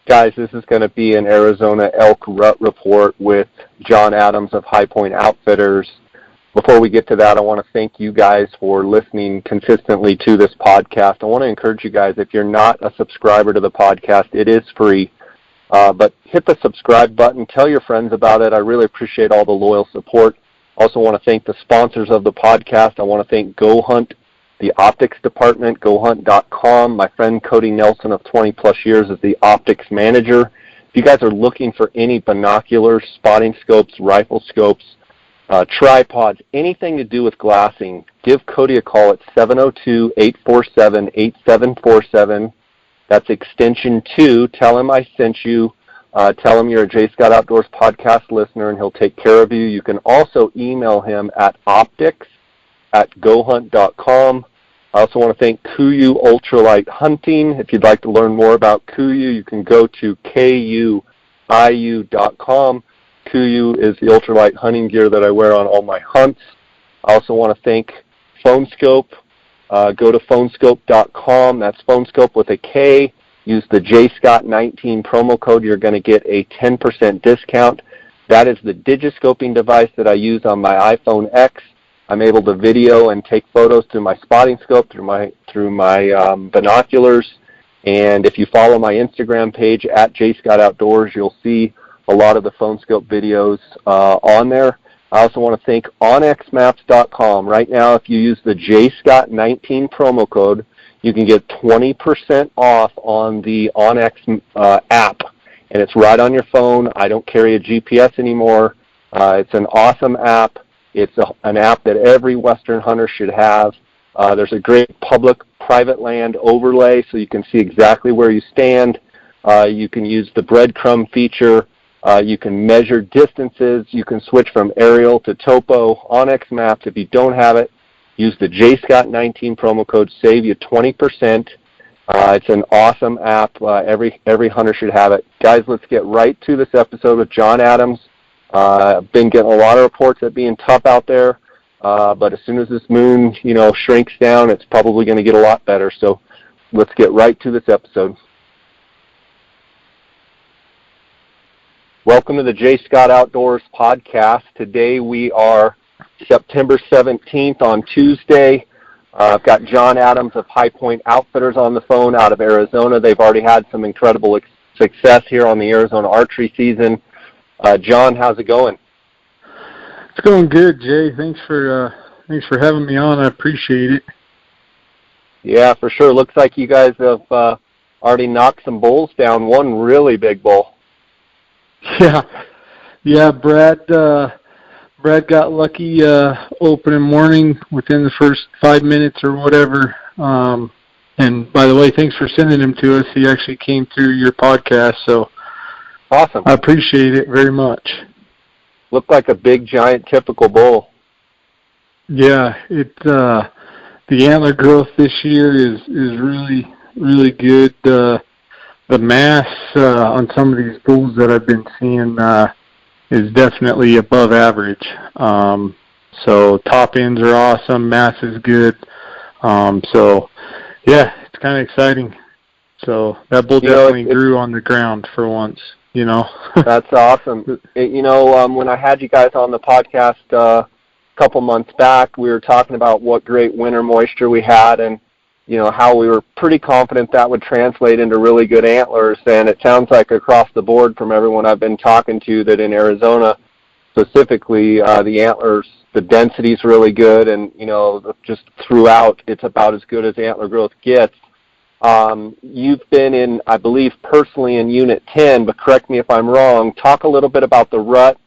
Guys, this is going to be an Arizona elk rut report with John Adams of High Point Outfitters. Before we get to that, I want to thank you guys for listening consistently to this podcast. I want to encourage you guys, if you're not a subscriber to the podcast, it is free. But hit the subscribe button. Tell your friends about it. I really appreciate all the loyal support. Also want to thank the sponsors of the podcast. I want to thank Go Hunt, the optics department, GoHunt.com. My friend Cody Nelson of 20-plus years is the optics manager. If you guys are looking for any binoculars, spotting scopes, rifle scopes, tripods, anything to do with glassing, give Cody a call at 702-847-8747. That's extension 2. Tell him I sent you. Tell him you're a J. Scott Outdoors podcast listener, and he'll take care of you. You can also email him at optics@gohunt.com. I also want to thank KUIU Ultralight Hunting. If you'd like to learn more about KUIU, you can go to kuiu.com. KUIU is the ultralight hunting gear that I wear on all my hunts. I also want to thank PhoneScope. Go to phonescope.com. That's PhoneScope with a K. Use the JScott19 promo code. You're going to get a 10% discount. That is the digiscoping device that I use on my iPhone X. I'm able to video and take photos through my spotting scope, through my binoculars. And if you follow my Instagram page at JScottOutdoors, you'll see a lot of the PhoneScope videos on there. I also want to thank onxmaps.com. Right now, if you use the JScott19 promo code, you can get 20% off on the OnX app. And it's right on your phone. I don't carry a GPS anymore. It's an awesome app. It's an app that every Western hunter should have. There's a great public-private land overlay, so you can see exactly where you stand. You can use the breadcrumb feature. You can measure distances. You can switch from aerial to topo. OnX Maps, if you don't have it, use the JScott19 promo code, save you 20%. It's an awesome app. Every hunter should have it. Guys, let's get right to this episode with John Adams. I've been getting a lot of reports of being tough out there, but as soon as this moon, shrinks down, it's probably going to get a lot better. So let's get right to this episode. Welcome to the J. Scott Outdoors podcast. Today we are September 17th on Tuesday. I've got John Adams of High Point Outfitters on the phone out of Arizona. They've already had some incredible success here on the Arizona archery season. John, how's it going? It's going good, Jay. Thanks for having me on. I appreciate it. Yeah, for sure. Looks like you guys have already knocked some bulls down. One really big bull. Yeah. Brad got lucky opening morning within the first 5 minutes or whatever. And by the way, thanks for sending him to us. He actually came through your podcast, so awesome. I appreciate it very much. Looked like a big, giant, typical bull. Yeah, the antler growth this year is really, really good. The mass on some of these bulls that I've been seeing is definitely above average. So top ends are awesome, mass is good. So yeah, it's kind of exciting. So that bull definitely grew on the ground for once. That's awesome. When I had you guys on the podcast a couple months back, we were talking about what great winter moisture we had and, how we were pretty confident that would translate into really good antlers. And it sounds like across the board from everyone I've been talking to that in Arizona specifically, the antlers, the density's really good. And, just throughout, it's about as good as antler growth gets. You've been in, I believe, personally in Unit 10, but correct me if I'm wrong. Talk a little bit about the rut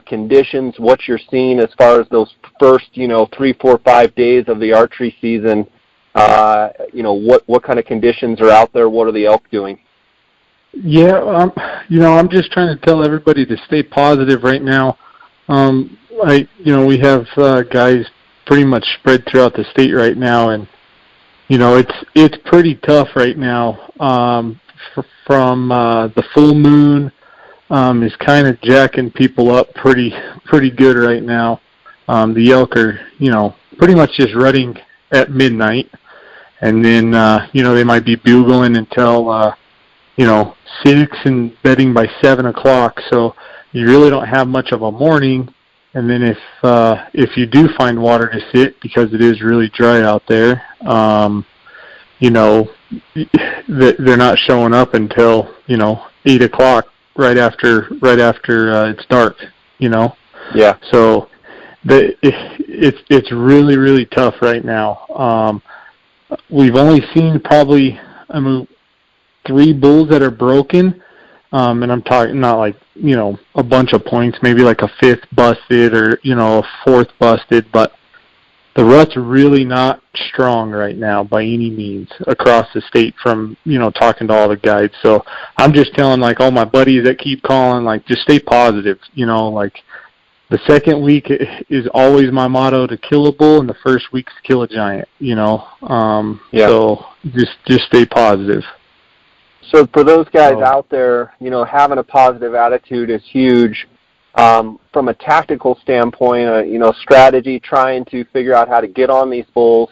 conditions, what you're seeing as far as those first, 3, 4, 5 days of the archery season. What kind of conditions are out there? What are the elk doing? Yeah, I'm just trying to tell everybody to stay positive right now. We have guys pretty much spread throughout the state right now, and it's pretty tough right now. From the full moon is kind of jacking people up pretty good right now. The elk are, pretty much just rutting at midnight, and then they might be bugling until 6 and bedding by 7 o'clock. So you really don't have much of a morning. And then if you do find water to sit, because it is really dry out there, they're not showing up until 8 o'clock, right after it's dark. Yeah. So it's really, really tough right now. We've only seen probably 3 bulls that are broken, and I'm talking not like a bunch of points, maybe like a 5th busted or a 4th busted, but the rut's really not strong right now by any means across the state from talking to all the guides. So I'm just telling like all my buddies that keep calling, like, just stay positive. Like, the second week is always my motto, to kill a bull, and the first week's kill a giant. So just stay positive. So for those guys out there, having a positive attitude is huge. From a tactical standpoint, strategy, trying to figure out how to get on these bulls,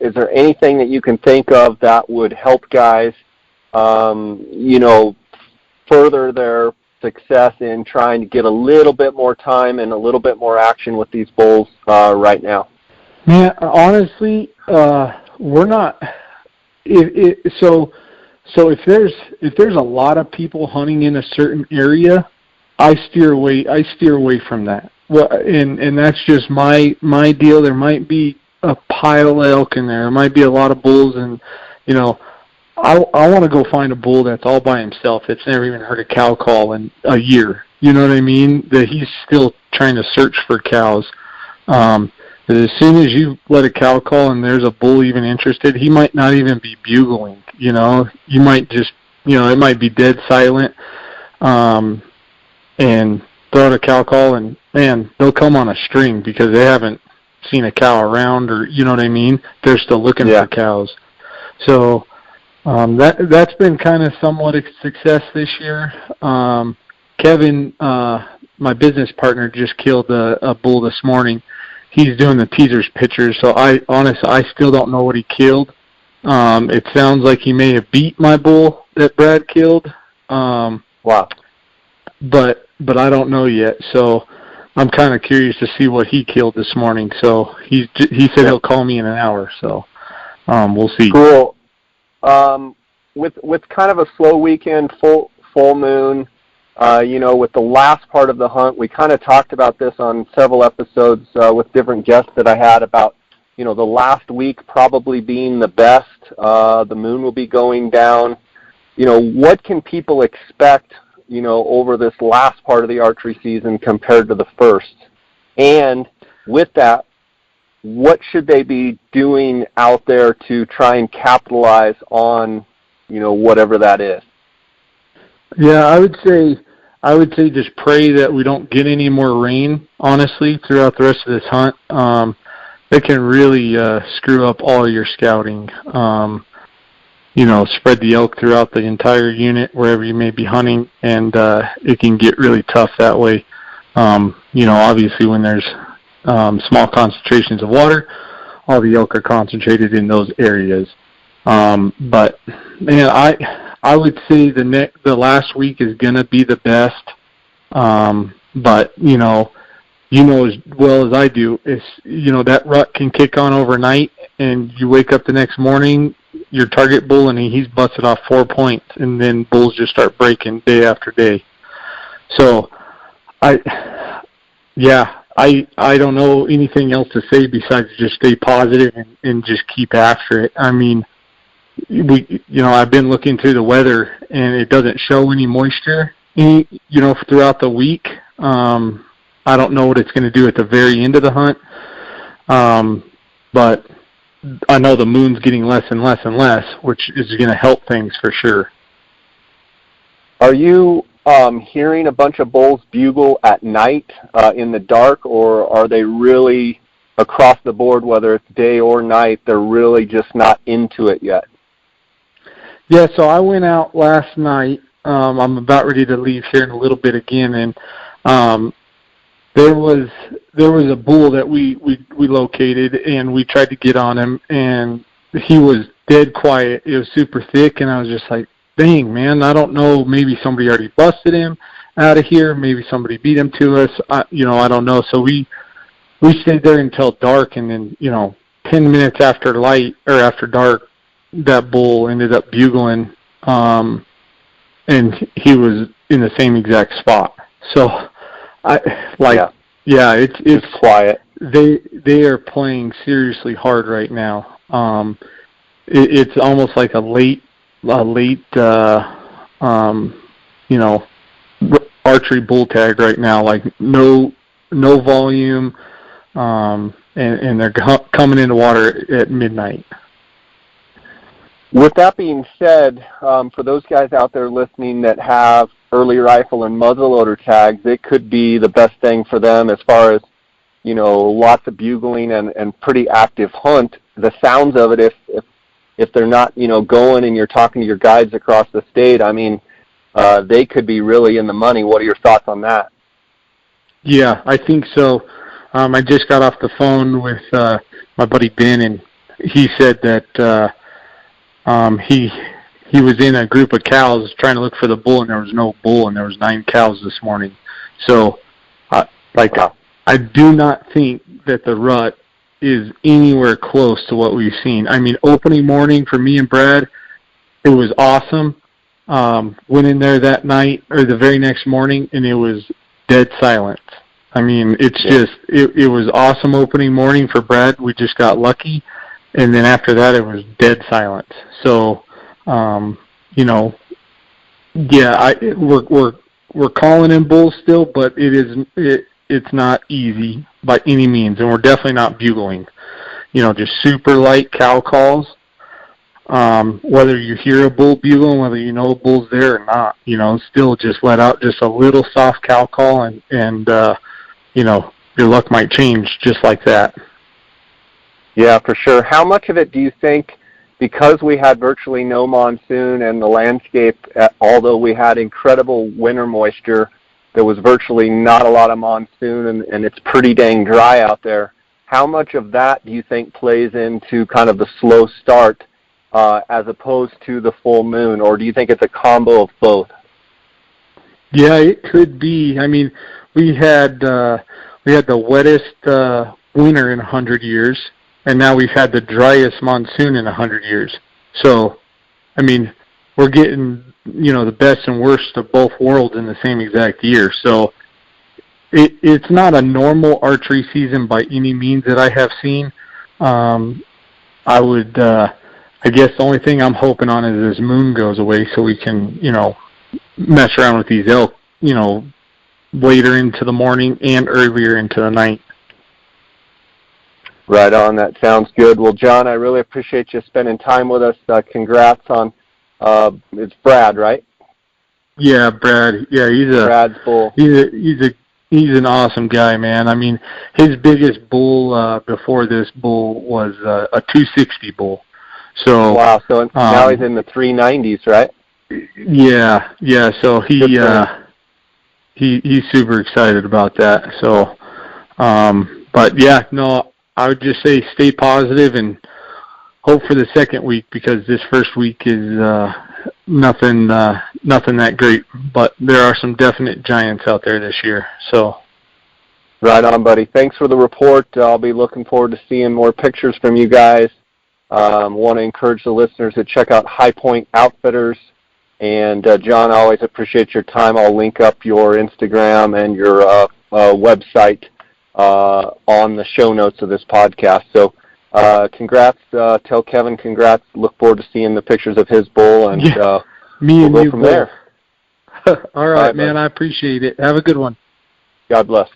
is there anything that you can think of that would help guys, further their success in trying to get a little bit more time and a little bit more action with these bulls right now? Man, honestly, we're not. So if there's a lot of people hunting in a certain area, I steer away from that. Well, and that's just my deal. There might be a pile of elk in there. There might be a lot of bulls, and I want to go find a bull that's all by himself, that's never even heard a cow call in a year. You know what I mean? That he's still trying to search for cows. As soon as you let a cow call and there's a bull even interested, he might not even be bugling. You might just, it might be dead silent. And throw out a cow call, and man, they'll come on a string because they haven't seen a cow around, or you know what I mean? They're still looking for cows. So that's been kind of somewhat a success this year. Kevin, my business partner, just killed a bull this morning. He's doing the teasers pictures, so I still don't know what he killed. It sounds like he may have beat my bull that Brad killed. Wow. But I don't know yet, so I'm kind of curious to see what he killed this morning. So he said he'll call me in an hour, so we'll see. Cool. With kind of a slow weekend, full moon, with the last part of the hunt, we kind of talked about this on several episodes with different guests that I had about, the last week probably being the best. The moon will be going down. What can people expect, over this last part of the archery season compared to the first? And with that, what should they be doing out there to try and capitalize on, whatever that is? Yeah, I would say just pray that we don't get any more rain, honestly, throughout the rest of this hunt. It can really screw up all your scouting. Spread the elk throughout the entire unit, wherever you may be hunting, and it can get really tough that way. Obviously when there's small concentrations of water, all the elk are concentrated in those areas. But man, I would say the last week is gonna be the best. But as well as I do, is that rut can kick on overnight, and you wake up the next morning, your target bull, and he's busted off 4 points, and then bulls just start breaking day after day. So I don't know anything else to say besides just stay positive and just keep after it. I mean, I've been looking through the weather, and it doesn't show any moisture, throughout the week. I don't know what it's going to do at the very end of the hunt. But I know the moon's getting less and less and less, which is going to help things for sure. Are you hearing a bunch of bulls bugle at night in the dark, or are they really across the board, whether it's day or night, they're really just not into it yet? Yeah, so I went out last night. I'm about ready to leave here in a little bit again, and there was a bull that we located, and we tried to get on him, and he was dead quiet. It was super thick, and I was just like, dang, man, I don't know, maybe somebody already busted him out of here, maybe somebody beat him to us, I don't know. So we stayed there until dark, and then 10 minutes after dark, that bull ended up bugling, and he was in the same exact spot. So it's quiet. They are playing seriously hard right now. It's almost like a late archery bull tag right now. Like no volume, and they're coming into water at midnight. With that being said, for those guys out there listening that have early rifle and muzzleloader tags, it could be the best thing for them as far as, lots of bugling and pretty active hunt. The sounds of it, if they're not, going and you're talking to your guides across the state, I mean, they could be really in the money. What are your thoughts on that? Yeah, I think so. I just got off the phone with my buddy Ben, and he said that he was in a group of cows trying to look for the bull, and there was no bull, and there was 9 cows this morning. So, wow. I do not think that the rut is anywhere close to what we've seen. I mean, opening morning for me and Brad, it was awesome. Went in there that night or the very next morning, and it was dead silence. I mean, it was awesome opening morning for Brad. We just got lucky. And then after that, it was dead silence. So, we're calling in bulls still, but it's not easy by any means, and we're definitely not bugling. Just super light cow calls. Whether you hear a bull bugling, whether you know a bull's there or not, still just let out just a little soft cow call, and your luck might change just like that. Yeah, for sure. How much of it do you think, because we had virtually no monsoon and the landscape, although we had incredible winter moisture, there was virtually not a lot of monsoon, and it's pretty dang dry out there. How much of that do you think plays into kind of the slow start as opposed to the full moon, or do you think it's a combo of both? Yeah, it could be. I mean, we had the wettest winter in 100 years. And now we've had the driest monsoon in 100 years. So, I mean, we're getting, the best and worst of both worlds in the same exact year. So, it's not a normal archery season by any means that I have seen. I guess the only thing I'm hoping on is this moon goes away so we can, mess around with these elk, later into the morning and earlier into the night. Right on. That sounds good. Well, John, I really appreciate you spending time with us. Congrats on, it's Brad, right? Yeah, Brad. Yeah, Brad's bull. He's an awesome guy, man. I mean, his biggest bull before this bull was a 260 bull. So wow. So now he's in the 390s, right? Yeah. So he's super excited about that. So, but yeah, no. I would just say stay positive and hope for the second week, because this first week is nothing that great. But there are some definite giants out there this year. So, right on, buddy. Thanks for the report. I'll be looking forward to seeing more pictures from you guys. Want to encourage the listeners to check out High Point Outfitters. And John, I always appreciate your time. I'll link up your Instagram and your website on the show notes of this podcast. So congrats, tell Kevin congrats, look forward to seeing the pictures of his bull, and we'll go from there. All right, man, I appreciate it. Have a good one. God bless.